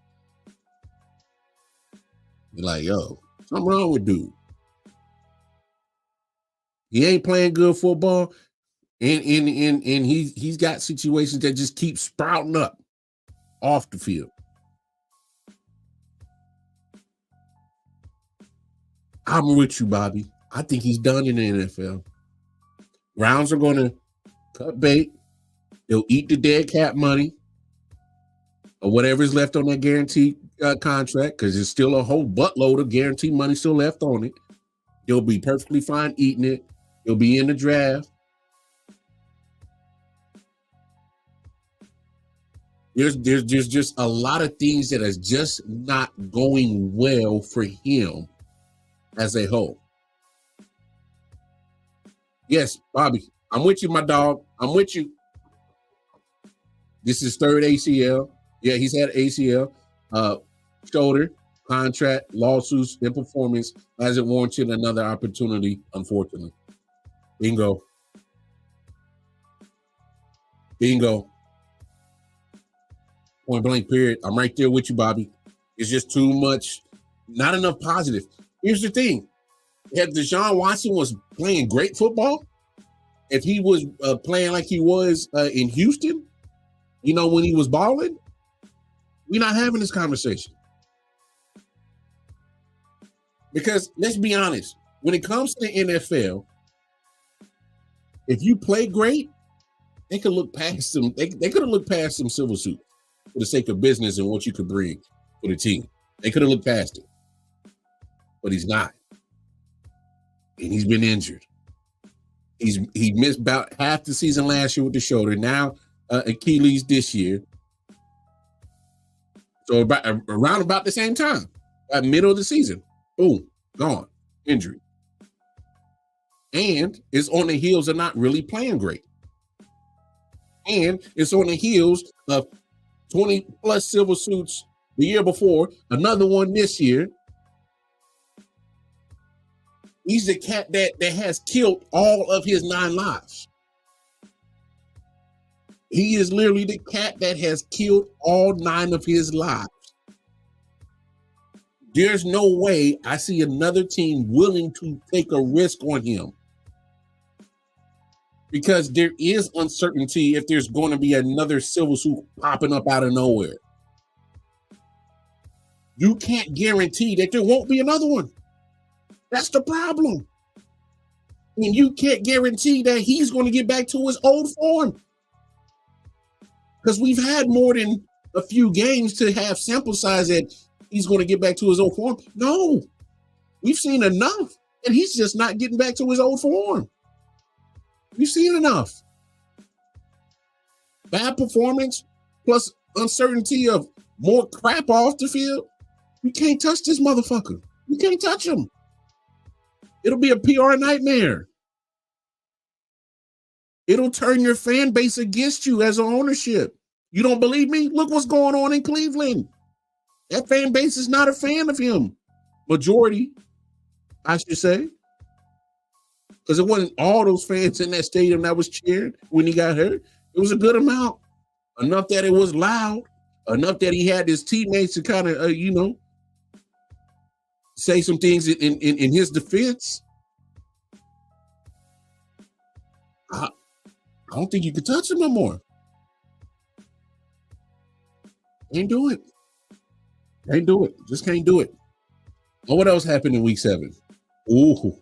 You're like, yo, something wrong with dude. He ain't playing good football, and he's got situations that just keep sprouting up off the field. I'm with you, Bobby. I think he's done in the NFL. Browns are going to cut bait. They'll eat the dead cap money or whatever's left on that guaranteed contract, because there's still a whole buttload of guaranteed money still left on it. They'll be perfectly fine eating it. They'll be in the draft. There's just a lot of things that is just not going well for him as a whole. Yes, Bobby, I'm with you, my dog. I'm with you. This is third ACL. Yeah, he's had ACL, shoulder, contract, lawsuits, and performance hasn't warranted another opportunity, unfortunately. Bingo. Point blank, period. I'm right there with you, Bobby. It's just too much, not enough positive. Here's the thing. If Deshaun Watson was playing great football, if he was playing like he was in Houston, when he was balling, we're not having this conversation. Because let's be honest, when it comes to the NFL, if you play great, they could look past them. They could have looked past some silver suits for the sake of business and what you could bring for the team. They could have looked past it. But he's not. And he's been injured. He missed about half the season last year with the shoulder. Now Achilles this year. So around about the same time, at middle of the season, boom, gone, injury. And it's on the heels of not really playing great. And it's on the heels of 20 plus silver suits the year before, another one this year. He's the cat that has killed all of his 9 lives. He is literally the cat that has killed all 9 of his lives. There's no way I see another team willing to take a risk on him. Because there is uncertainty if there's going to be another silver suit popping up out of nowhere. You can't guarantee that there won't be another one. That's the problem. And you can't guarantee that he's going to get back to his old form. Because we've had more than a few games to have sample size that he's going to get back to his old form. No, we've seen enough, and he's just not getting back to his old form. We've seen enough. Bad performance plus uncertainty of more crap off the field. You can't touch this motherfucker. You can't touch him. It'll be a PR nightmare. It'll turn your fan base against you as an ownership. You don't believe me? Look what's going on in Cleveland. That fan base is not a fan of him. Majority, I should say. Because it wasn't all those fans in that stadium that was cheering when he got hurt. It was a good amount. Enough that it was loud. Enough that he had his teammates to kind of, say some things in his defense. I don't think you can touch him no more. Ain't do it. Can't do it. Just can't do it. Oh, what else happened in week 7? Ooh.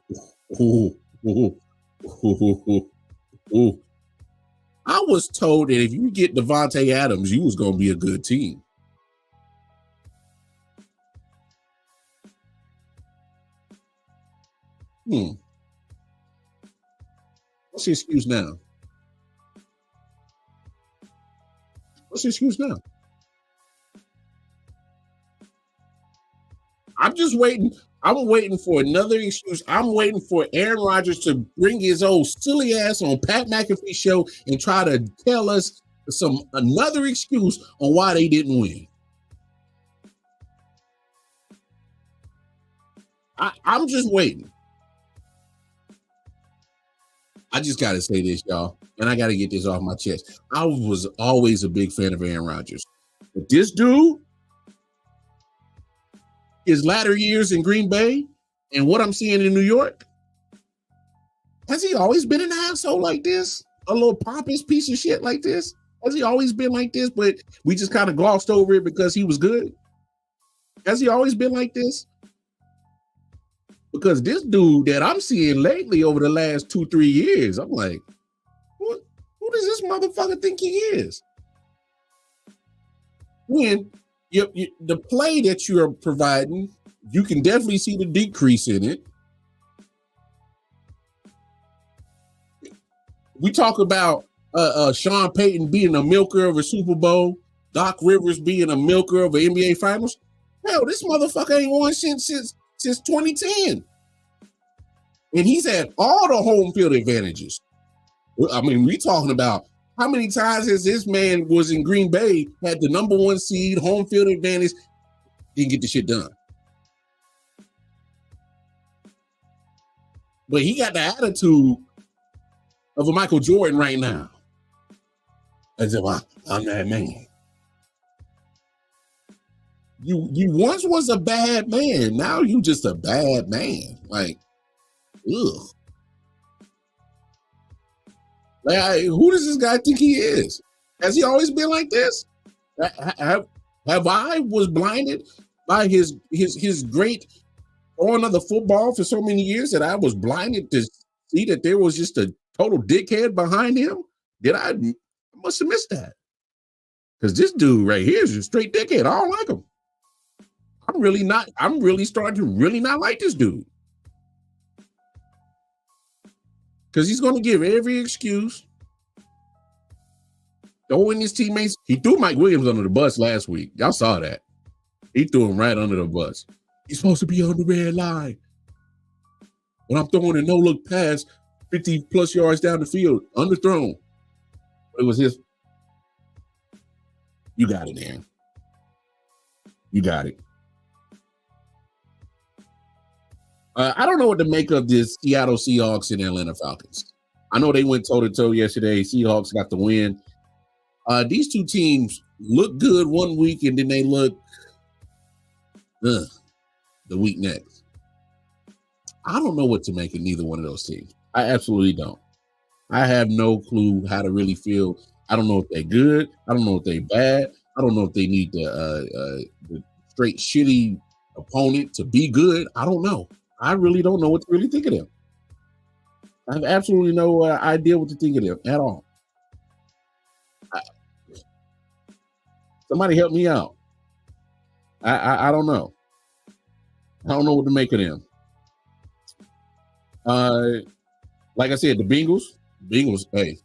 I was told that if you get Devontae Adams, you was going to be a good team. What's the excuse now? What's the excuse now? I'm just waiting. I'm waiting for another excuse. I'm waiting for Aaron Rodgers to bring his old silly ass on Pat McAfee show and try to tell us another excuse on why they didn't win. I'm just waiting. I just got to say this, y'all, and I got to get this off my chest. I was always a big fan of Aaron Rodgers. But this dude, his latter years in Green Bay and what I'm seeing in New York, has he always been an asshole like this? A little pompous piece of shit like this? Has he always been like this, but we just kind of glossed over it because he was good? Has he always been like this? Because this dude that I'm seeing lately over the last 2-3 years, I'm like, who does this motherfucker think he is? When the play that you're providing, you can definitely see the decrease in it. We talk about Sean Payton being a milker of a Super Bowl, Doc Rivers being a milker of an NBA Finals. Hell, this motherfucker ain't won since 2010. And he's had all the home field advantages. I mean, we talking about how many times has this man was in Green Bay, had the number 1 seed, home field advantage, didn't get the shit done. But he got the attitude of a Michael Jordan right now. As if I'm that man. You once was a bad man. Now you just a bad man. Like, ugh. Like, who does this guy think he is? Has he always been like this? Have I was blinded by his great throwing of the football for so many years that I was blinded to see that there was just a total dickhead behind him? I must have missed that. Because this dude right here is a straight dickhead. I don't like him. I'm really starting to really not like this dude. Because he's going to give every excuse. Throwing his teammates. He threw Mike Williams under the bus last week. Y'all saw that. He threw him right under the bus. He's supposed to be on the red line. When I'm throwing a no-look pass 50 plus yards down the field, underthrown. It was his. You got it, Aaron. You got it. I don't know what to make of this Seattle Seahawks and Atlanta Falcons. I know they went toe-to-toe yesterday. Seahawks got the win. These two teams look good one week, and then they look the week next. I don't know what to make of neither one of those teams. I absolutely don't. I have no clue how to really feel. I don't know if they're good. I don't know if they're bad. I don't know if they need the straight shitty opponent to be good. I don't know. I really don't know what to really think of them. I have absolutely no idea what to think of them at all. Somebody help me out. I don't know. I don't know what to make of them. Like I said, the Bengals, hey,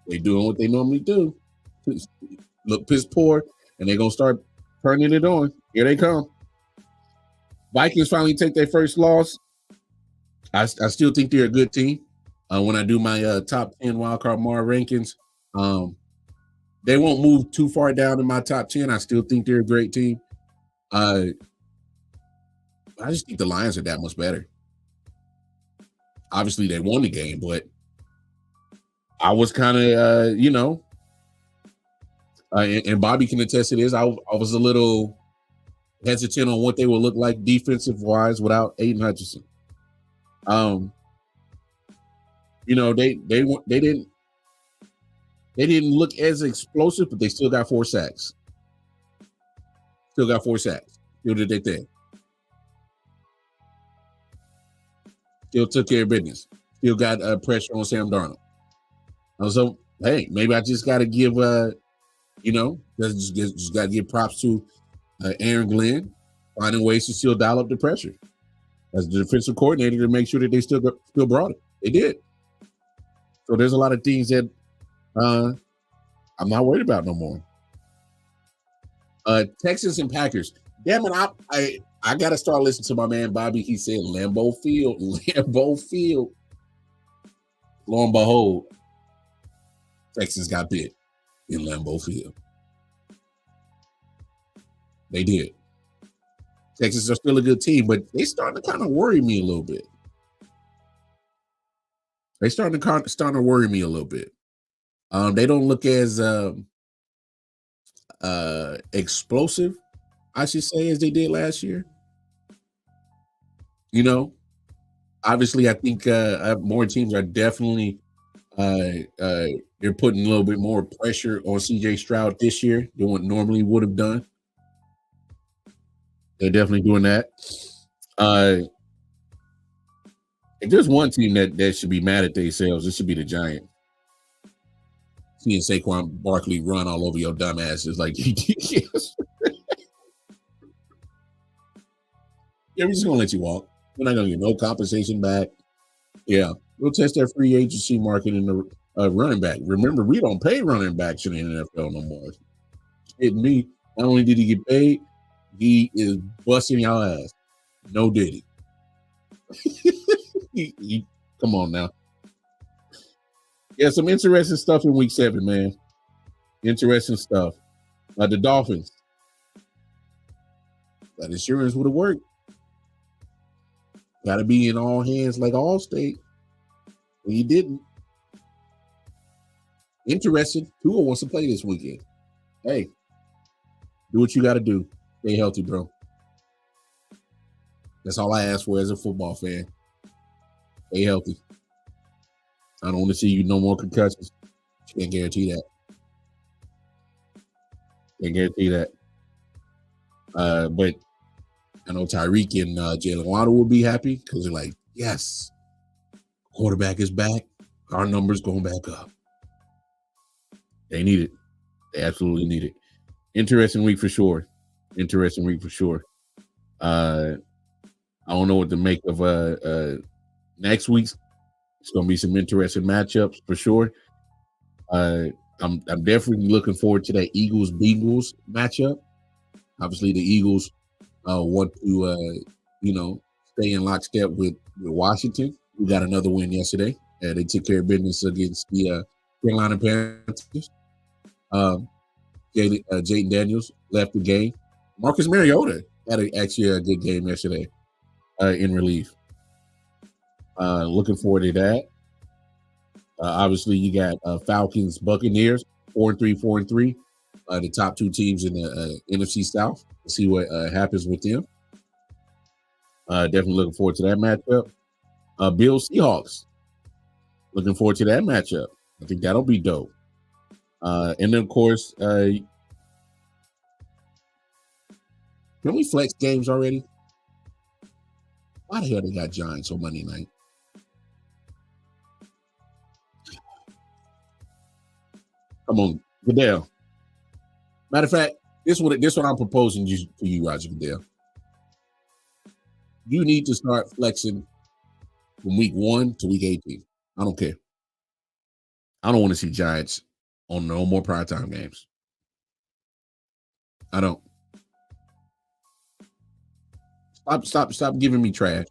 they doing what they normally do. Look piss poor, and they're going to start turning it on. Here they come. Vikings finally take their first loss. I still think they're a good team. When I do my top 10 wildcard Mar rankings, they won't move too far down in my top 10. I still think they're a great team. I just think the Lions are that much better. Obviously, they won the game, but I was kind of, and Bobby can attest to this. I was a little hesitant on what they would look like defensive wise without Aiden Hutchinson. They didn't look as explosive, but they still got 4 sacks. Still did their thing. Still took care of business. Still got pressure on Sam Darnold. So, hey, maybe I just got to give, just got to give props to Aaron Glenn, finding ways to still dial up the pressure as the defensive coordinator to make sure that they still brought it. They did. So there's a lot of things that I'm not worried about no more. Texans and Packers. Damn it, I got to start listening to my man Bobby. He said Lambeau Field. Lo and behold, Texans got bit in Lambeau Field. They did. Texans are still a good team, but they starting to kind of worry me a little bit. They starting to worry me a little bit. They don't look as explosive, I should say, as they did last year. You know, obviously, I think more teams are definitely they're putting a little bit more pressure on CJ Stroud this year than what normally would have done. They're definitely doing that. If there's one team that should be mad at themselves, it should be the Giants. Seeing Saquon Barkley run all over your dumb ass is like, yes. Yeah, we're just gonna let you walk. We're not gonna get no compensation back. Yeah, we'll test that free agency market in the running back. Remember, we don't pay running backs in the NFL no more. It me. Not only did he get paid, he is busting y'all ass. No diddy. Come on now. Yeah, some interesting stuff in week 7, man. Interesting stuff. The Dolphins. That insurance would have worked. Got to be in all hands like Allstate. And he didn't. Interesting. Tua wants to play this weekend. Hey, do what you got to do. Stay healthy, bro. That's all I ask for as a football fan. Stay healthy. I don't want to see you no more concussions. Can't guarantee that. Can't guarantee that. But I know Tyreek and Jalen Waddle will be happy because they're like, yes, quarterback is back. Our numbers going back up. They need it. They absolutely need it. Interesting week for sure. Interesting week for sure. I don't know what to make of next week's. It's going to be some interesting matchups for sure. I'm definitely looking forward to that Eagles-Bengals matchup. Obviously, the Eagles want to, stay in lockstep with Washington. We got another win yesterday. They took care of business against the Carolina Panthers. Jaden Daniels left the game. Marcus Mariota had actually a good game yesterday in relief. Looking forward to that. Obviously, you got Falcons, Buccaneers, 4-3, 4-3. The top 2 teams in the NFC South. We'll see what happens with them. Definitely looking forward to that matchup. Bills, Seahawks. Looking forward to that matchup. I think that'll be dope. And then, of course, can we flex games already? Why the hell they got Giants on Monday night? Come on, Goodell. Matter of fact, this is what I'm proposing to you, Roger Goodell. You need to start flexing from week 1 to week 18. I don't care. I don't want to see Giants on no more primetime games. I don't. Stop giving me trash.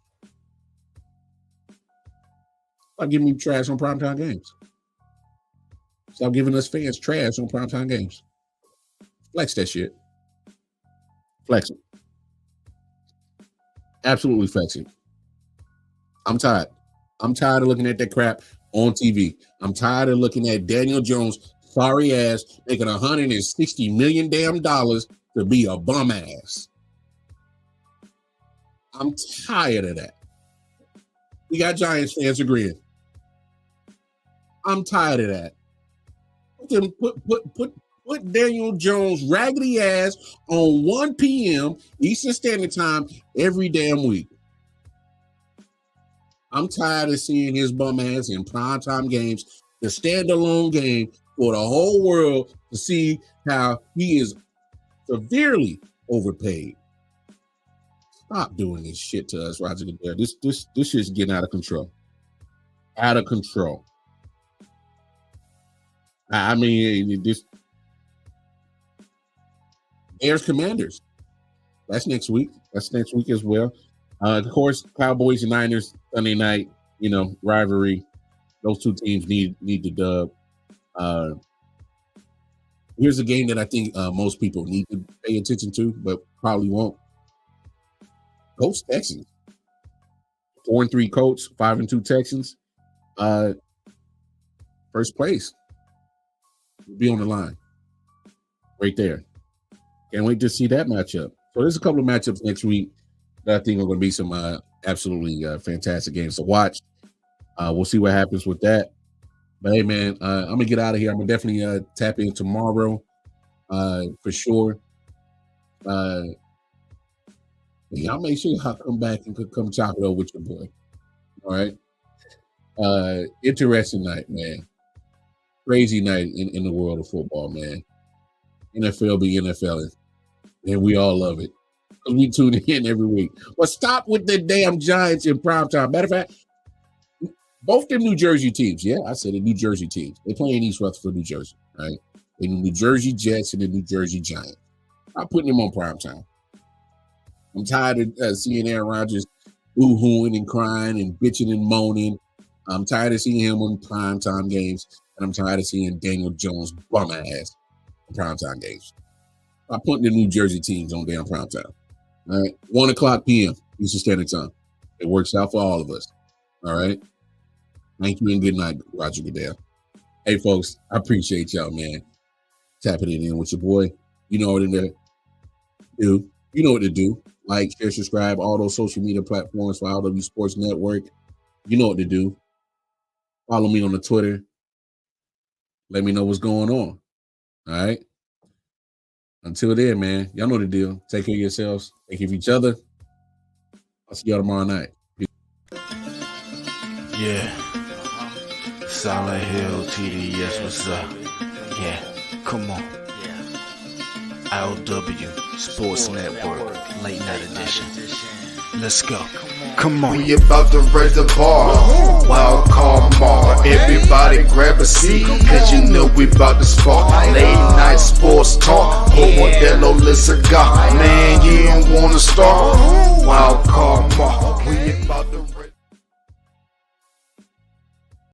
Stop giving me trash on primetime games. Stop giving us fans trash on primetime games. Flex that shit. Flex it. Absolutely flex it. I'm tired. I'm tired of looking at that crap on TV. I'm tired of looking at Daniel Jones, sorry ass, making $160 million damn dollars to be a bum ass. I'm tired of that. We got Giants fans agreeing. I'm tired of that. Put Daniel Jones' raggedy ass on 1 p.m. Eastern Standard Time every damn week. I'm tired of seeing his bum ass in primetime games, the standalone game for the whole world to see how he is severely overpaid. Stop doing this shit to us, Roger Goodell. This shit's getting out of control. Out of control. I mean, this Bears Commanders. That's next week. That's next week as well. Of course, Cowboys and Niners Sunday night. Rivalry. Those 2 teams need the dub. Here's a game that I think most people need to pay attention to, but probably won't. Colts Texans. 4-3 Colts, 5-2 Texans. First place will be on the line right there. Can't wait to see that matchup. So there's a couple of matchups next week that I think are going to be some absolutely fantastic games to watch. We'll see what happens with that. But hey, man, I'm gonna get out of here. I'm gonna definitely tap in tomorrow for sure. Y'all make sure y'all come back and come chop it over with your boy. All right. Interesting night, man. Crazy night in the world of football, man. NFL be NFL, and we all love it. We tune in every week. Well, stop with the damn Giants in primetime. Matter of fact, both them New Jersey teams. Yeah, I said the New Jersey teams. They play in East Rutherford, New Jersey, right? The New Jersey Jets and the New Jersey Giants. I'm putting them on primetime. I'm tired of seeing Aaron Rodgers boo-hooing and crying and bitching and moaning. I'm tired of seeing him on primetime games, and I'm tired of seeing Daniel Jones bum ass on primetime games. I'm putting the New Jersey teams on damn primetime. All right, 1:00 p.m. Eastern Standard Time. It works out for all of us. All right. Thank you and good night, Roger Goodell. Hey, folks, I appreciate y'all, man. Tapping it in with your boy. You know what to do. You know what to do. Like, share, subscribe, all those social media platforms for I.O.W Sports Network. You know what to do. Follow me on the Twitter. Let me know what's going on. All right. Until then, man, y'all know the deal. Take care of yourselves. Take care of each other. I'll see y'all tomorrow night. Yeah. Solid Hill TD, yes, what's up? Yeah, come on. I.O.W Sports Network, late night edition. Let's go. Come on. We about to raise the bar. Wild card mar. Everybody grab a seat, cause you know we about to spark. Late night sports talk. Modelo, let's cigar. Man, you don't wanna start.